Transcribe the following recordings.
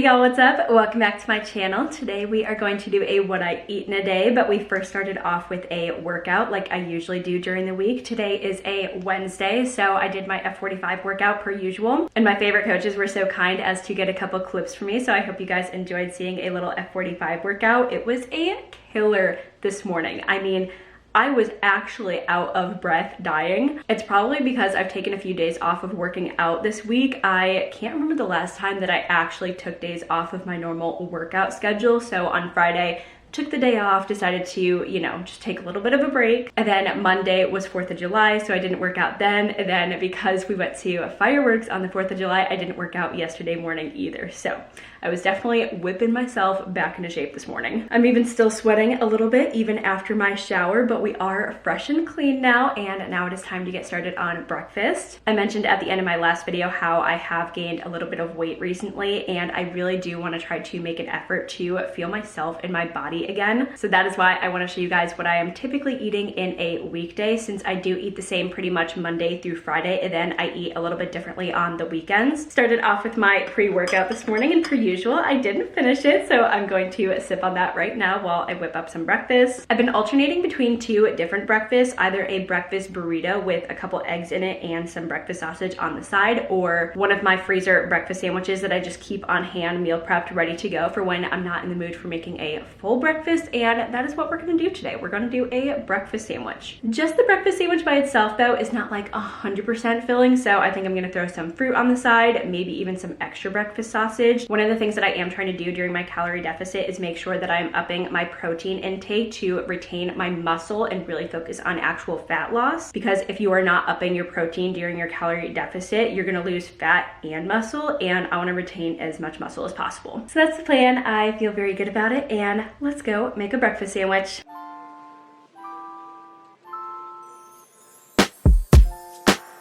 y'all, what's up? Welcome back to my channel. Today we are going to do a what I eat in a day, but we first started off with a workout like I usually do during the week. Today is a Wednesday, so I did my F45 workout per usual, and my favorite coaches were so kind as to get a couple clips for me, so I hope you guys enjoyed seeing a little F45 workout. It was a killer this morning. I mean, I was actually out of breath dying. It's probably because I've taken a few days off of working out this week. I can't remember the last time that I actually took days off of my normal workout schedule. So on Friday, took the day off, decided to, just take a little bit of a break. And then Monday was 4th of July, so I didn't work out then. And then because we went to fireworks on the 4th of July, I didn't work out yesterday morning either. So I was definitely whipping myself back into shape this morning. I'm even still sweating a little bit even after my shower, but we are fresh and clean now, and now it is time to get started on breakfast. I mentioned at the end of my last video how I have gained a little bit of weight recently, and I really do want to try to make an effort to feel myself in my body again. So that is why I want to show you guys what I am typically eating in a weekday, since I do eat the same pretty much Monday through Friday, and then I eat a little bit differently on the weekends. Started off with my pre-workout this morning, and per usual, I didn't finish it, so I'm going to sip on that right now while I whip up some breakfast. I've been alternating between two different breakfasts, either a breakfast burrito with a couple eggs in it and some breakfast sausage on the side, or one of my freezer breakfast sandwiches that I just keep on hand, meal prepped, ready to go for when I'm not in the mood for making a full breakfast, and that is what we're gonna do today. We're gonna do a breakfast sandwich. Just the breakfast sandwich by itself, though, is not like 100% filling, so I think I'm gonna throw some fruit on the side, maybe even some extra breakfast sausage. One of the things that I am trying to do during my calorie deficit is make sure that I'm upping my protein intake to retain my muscle and really focus on actual fat loss, because if you are not upping your protein during your calorie deficit, you're gonna lose fat and muscle, and I wanna retain as much muscle as possible. So that's the plan. I feel very good about it, and let's go make a breakfast sandwich.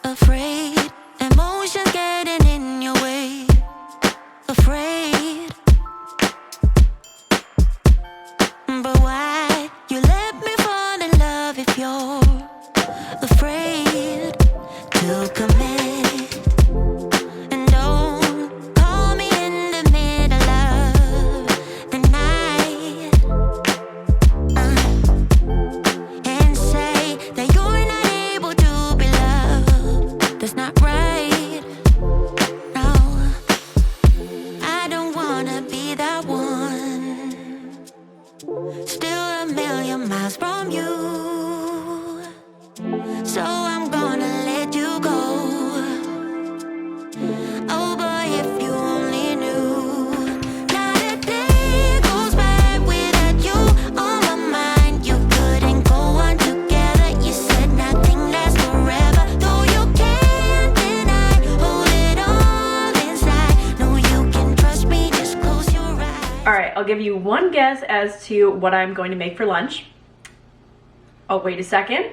Afraid, emotions getting in your way. Afraid, but why you let me fall in love if you're afraid to commit? And don't call me in the middle of the night and say that you're not able to be loved. That's not right. No, I don't wanna be that one. Still a million miles from you, so I'm gonna let you go. Oh boy, if you only knew, not a day goes by without you on my mind. You couldn't go on together. You said nothing lasts forever, though you can't deny. Hold it all inside. No, you can trust me. Just close your eyes. All right, I'll give you one guess as to what I'm going to make for lunch. Oh, wait a second.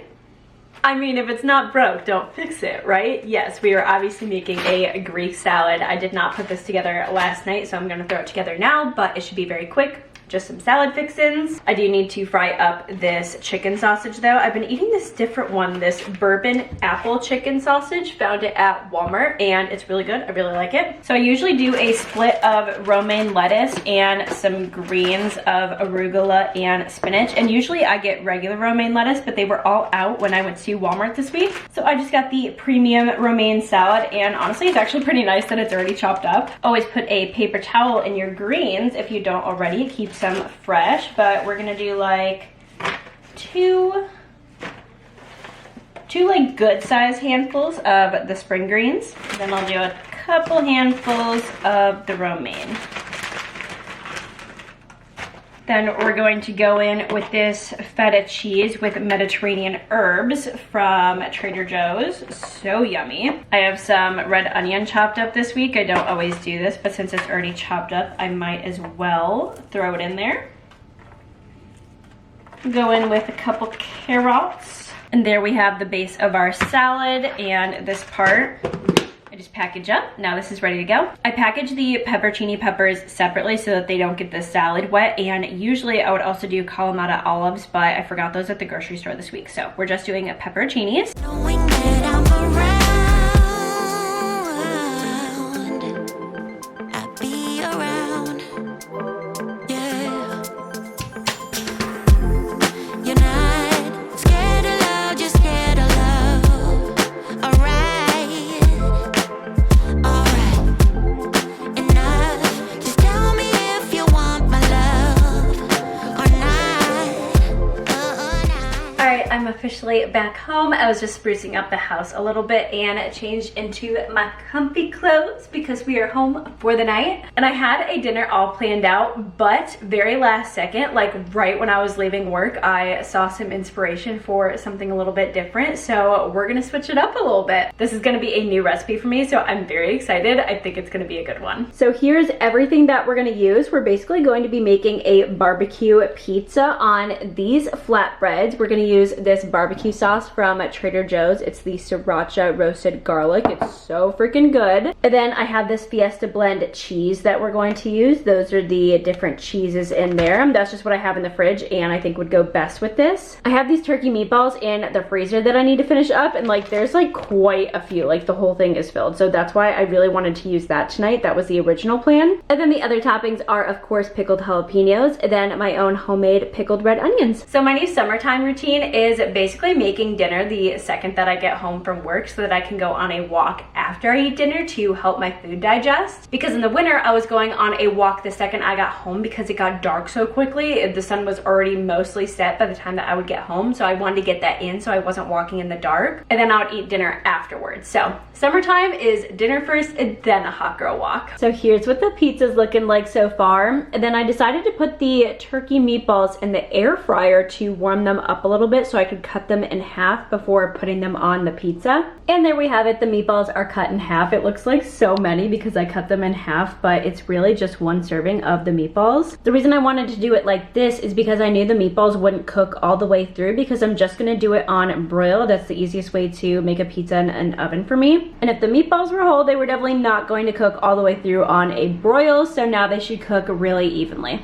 I mean, if it's not broke, don't fix it, right? Yes, we are obviously making a Greek salad. I did not put this together last night, so I'm gonna throw it together now, but it should be very quick. Just some salad fixins. I do need to fry up this chicken sausage though. I've been eating this different one, this bourbon apple chicken sausage. Found it at Walmart and it's really good. I really like it. So I usually do a split of romaine lettuce and some greens of arugula and spinach. And usually I get regular romaine lettuce, but they were all out when I went to Walmart this week. So I just got the premium romaine salad, and honestly it's actually pretty nice that it's already chopped up. Always put a paper towel in your greens if you don't already. It keeps some fresh, but we're gonna do like two like good sized handfuls of the spring greens. Then I'll do a couple handfuls of the romaine. Then we're going to go in with this feta cheese with Mediterranean herbs from Trader Joe's. So yummy. I have some red onion chopped up this week. I don't always do this, but since it's already chopped up, I might as well throw it in there. Go in with a couple carrots. And there we have the base of our salad, and this part I just package up. Now this is ready to go. I package the peppercini peppers separately so that they don't get the salad wet, and usually I would also do Kalamata olives, but I forgot those at the grocery store this week, so we're just doing pepperoncinis. Knowing that I'm around, I'll be around. I'm officially back home. I was just sprucing up the house a little bit and changed into my comfy clothes because we are home for the night. And I had a dinner all planned out, but very last second, like right when I was leaving work, I saw some inspiration for something a little bit different. So we're gonna switch it up a little bit. This is gonna be a new recipe for me, so I'm very excited. I think it's gonna be a good one. So here's everything that we're gonna use. We're basically going to be making a barbecue pizza on these flatbreads. We're gonna use this barbecue sauce from Trader Joe's. It's the sriracha roasted garlic. It's so freaking good. And then I have this Fiesta blend cheese that we're going to use. Those are the different cheeses in there. That's just what I have in the fridge and I think would go best with this. I have these turkey meatballs in the freezer that I need to finish up, and like there's like quite a few, like the whole thing is filled. So that's why I really wanted to use that tonight. That was the original plan. And then the other toppings are of course pickled jalapenos, and then my own homemade pickled red onions. So my new summertime routine is basically making dinner the second that I get home from work so that I can go on a walk after I eat dinner to help my food digest. Because in the winter I was going on a walk the second I got home because it got dark so quickly. The sun was already mostly set by the time that I would get home, so I wanted to get that in so I wasn't walking in the dark, and then I would eat dinner afterwards. So summertime is dinner first and then a hot girl walk. So here's what the pizza's looking like so far. And then I decided to put the turkey meatballs in the air fryer to warm them up a little bit so I could cut them in half before putting them on the pizza. And there we have it. The meatballs are cut in half. It looks like so many because I cut them in half, but it's really just one serving of the meatballs. The reason I wanted to do it like this is because I knew the meatballs wouldn't cook all the way through because I'm just gonna do it on broil. That's the easiest way to make a pizza in an oven for me. And if the meatballs were whole, they were definitely not going to cook all the way through on a broil, so now they should cook really evenly.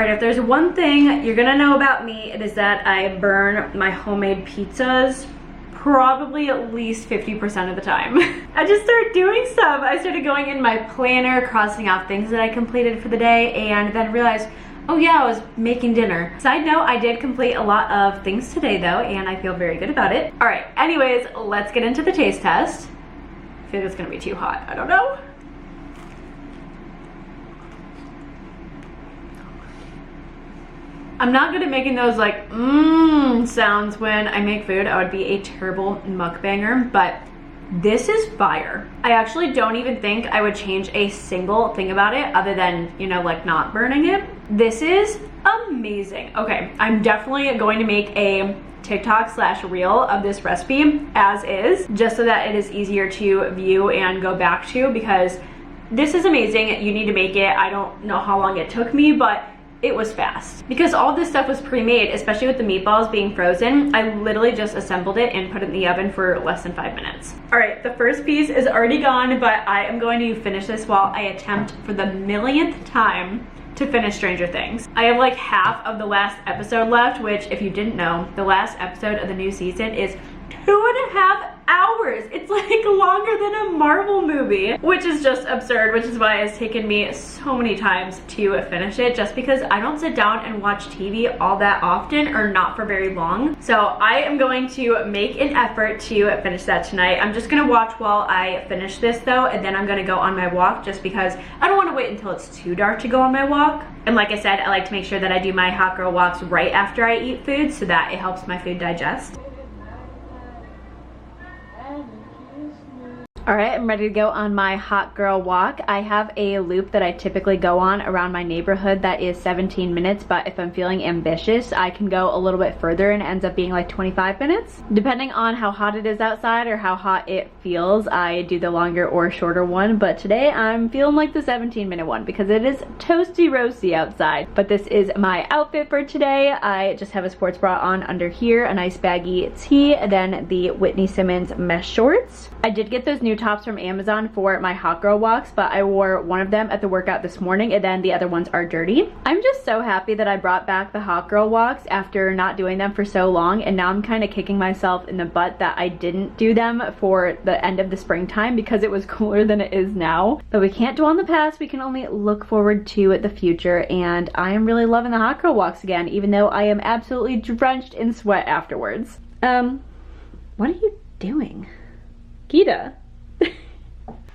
If there's one thing you're gonna know about me, it is that I burn my homemade pizzas probably at least 50% of the time. I just started doing stuff. I started going in my planner, crossing out things that I completed for the day, and then realized, oh yeah, I was making dinner. Side note, I did complete a lot of things today though, and I feel very good about it. All right, anyways, let's get into the taste test. I feel like it's gonna be too hot, I don't know. I'm not good at making those like sounds when I make food. I would be a terrible mukbanger, but this is fire. I actually don't even think I would change a single thing about it other than, you know, like not burning it. This is amazing. Okay, I'm definitely going to make a TikTok/reel of this recipe as is, just so that it is easier to view and go back to, because this is amazing. You need to make it. I don't know how long it took me, but it was fast because all this stuff was pre-made, especially with the meatballs being frozen. I literally just assembled it and put it in the oven for less than 5 minutes. All right, the first piece is already gone, but I am going to finish this while I attempt for the millionth time to finish Stranger Things. I have like half of the last episode left, which if you didn't know, the last episode of the new season is 2.5 hours. It's like longer than a Marvel movie, which is just absurd, which is why it's taken me so many times to finish it, just because I don't sit down and watch TV all that often, or not for very long. So I am going to make an effort to finish that tonight. I'm just gonna watch while I finish this though, and then I'm gonna go on my walk just because I don't wanna wait until it's too dark to go on my walk. And like I said, I like to make sure that I do my hot girl walks right after I eat food so that it helps my food digest. All right, I'm ready to go on my hot girl walk. I have a loop that I typically go on around my neighborhood that is 17 minutes, but if I'm feeling ambitious, I can go a little bit further and it ends up being like 25 minutes. Depending on how hot it is outside or how hot it feels, I do the longer or shorter one, but today I'm feeling like the 17-minute one because it is toasty roasty outside. But this is my outfit for today. I just have a sports bra on under here, a nice baggy tee, and then the Whitney Simmons mesh shorts. I did get those new tops from Amazon for my hot girl walks, but I wore one of them at the workout this morning and then the other ones are dirty. I'm just so happy that I brought back the hot girl walks after not doing them for so long, and now I'm kind of kicking myself in the butt that I didn't do them for the end of the springtime because it was cooler than it is now. But we can't dwell on the past, we can only look forward to the future, and I am really loving the hot girl walks again, even though I am absolutely drenched in sweat afterwards. What are you doing? Gita.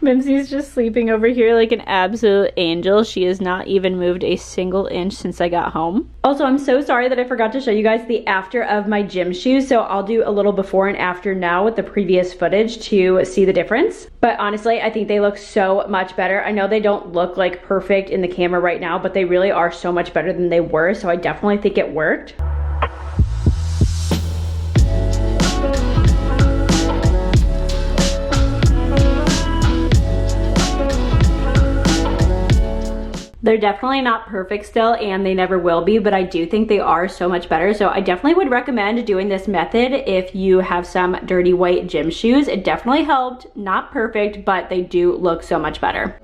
Mimsy's just sleeping over here like an absolute angel. She has not even moved a single inch since I got home. Also, I'm so sorry that I forgot to show you guys the after of my gym shoes, so I'll do a little before and after now with the previous footage to see the difference. But honestly, I think they look so much better. I know they don't look like perfect in the camera right now, but they really are so much better than they were, so I definitely think it worked. They're definitely not perfect still, and they never will be, but I do think they are so much better. So I definitely would recommend doing this method if you have some dirty white gym shoes. It definitely helped. Not perfect, but they do look so much better.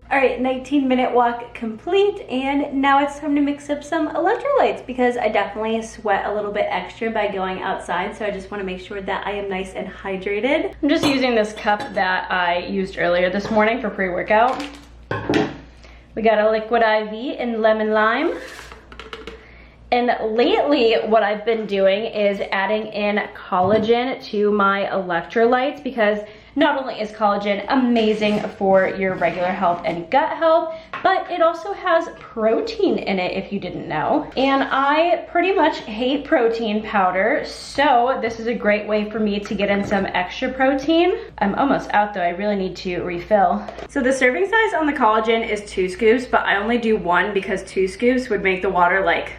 All right, 19-minute walk complete, and now it's time to mix up some electrolytes because I definitely sweat a little bit extra by going outside, so I just want to make sure that I am nice and hydrated. I'm just using this cup that I used earlier this morning for pre-workout. We got a liquid IV in lemon lime. And lately, what I've been doing is adding in collagen to my electrolytes because not only is collagen amazing for your regular health and gut health, but it also has protein in it if you didn't know. And I pretty much hate protein powder, so this is a great way for me to get in some extra protein. I'm almost out though, I really need to refill. So the serving size on the collagen is 2 scoops, but I only do 1 because 2 scoops would make the water like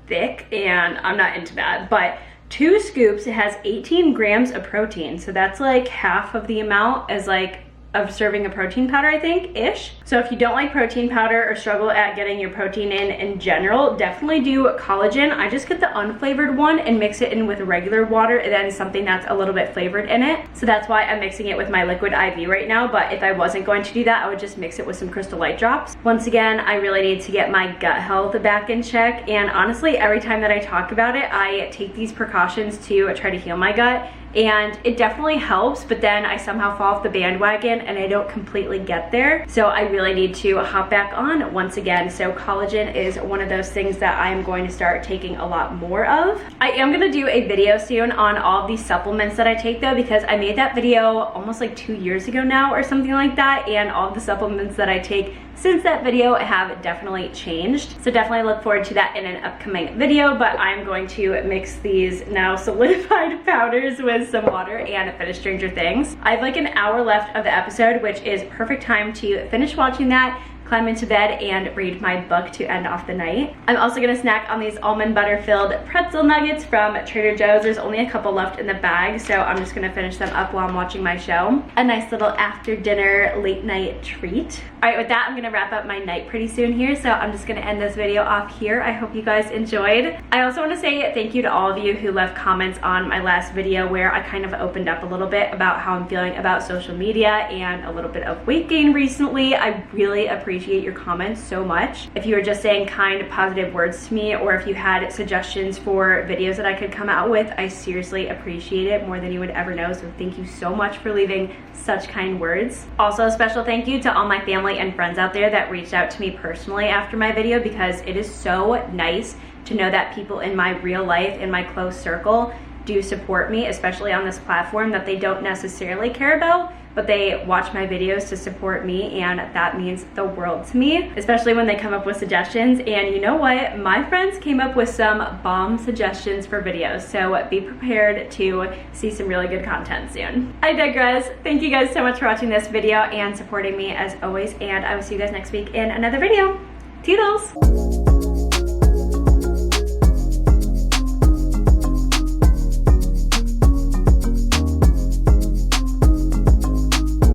thick, and I'm not into that. But 2 scoops, it has 18 grams of protein, so that's like half of the amount as like of serving a protein powder, I think, ish. So if you don't like protein powder or struggle at getting your protein in general, definitely do collagen. I just get the unflavored one and mix it in with regular water and then something that's a little bit flavored in it. So that's why I'm mixing it with my liquid IV right now, but if I wasn't going to do that, I would just mix it with some Crystal Light drops. Once again, I really need to get my gut health back in check, and honestly, every time that I talk about it, I take these precautions to try to heal my gut, and it definitely helps, but then I somehow fall off the bandwagon and I don't completely get there. So I really need to hop back on once again. So collagen is one of those things that I'm going to start taking a lot more of. I am gonna do a video soon on all of these supplements that I take though, because I made that video almost like 2 years ago now or something like that, and all of the supplements that I take since that video have definitely changed. So definitely look forward to that in an upcoming video, but I'm going to mix these now solidified powders with some water and finish Stranger Things. I have like an hour left of the episode, which is perfect time to finish watching that, climb into bed, and read my book to end off the night. I'm also gonna snack on these almond butter filled pretzel nuggets from Trader Joe's. There's only a couple left in the bag, so I'm just gonna finish them up while I'm watching my show. A nice little after dinner late night treat. All right, with that, I'm gonna wrap up my night pretty soon here, so I'm just gonna end this video off here. I hope you guys enjoyed. I also wanna say thank you to all of you who left comments on my last video where I kind of opened up a little bit about how I'm feeling about social media and a little bit of weight gain recently. I really appreciate your comments so much. If you were just saying kind, positive words to me, or if you had suggestions for videos that I could come out with, I seriously appreciate it more than you would ever know, so thank you so much for leaving such kind words. Also, a special thank you to all my family and friends out there that reached out to me personally after my video, because it is so nice to know that people in my real life, in my close circle, do support me, especially on this platform that they don't necessarily care about, but they watch my videos to support me, and that means the world to me, especially when they come up with suggestions. And you know what? My friends came up with some bomb suggestions for videos, so be prepared to see some really good content soon. I digress. Thank you guys so much for watching this video and supporting me as always, and I will see you guys next week in another video. Toodles!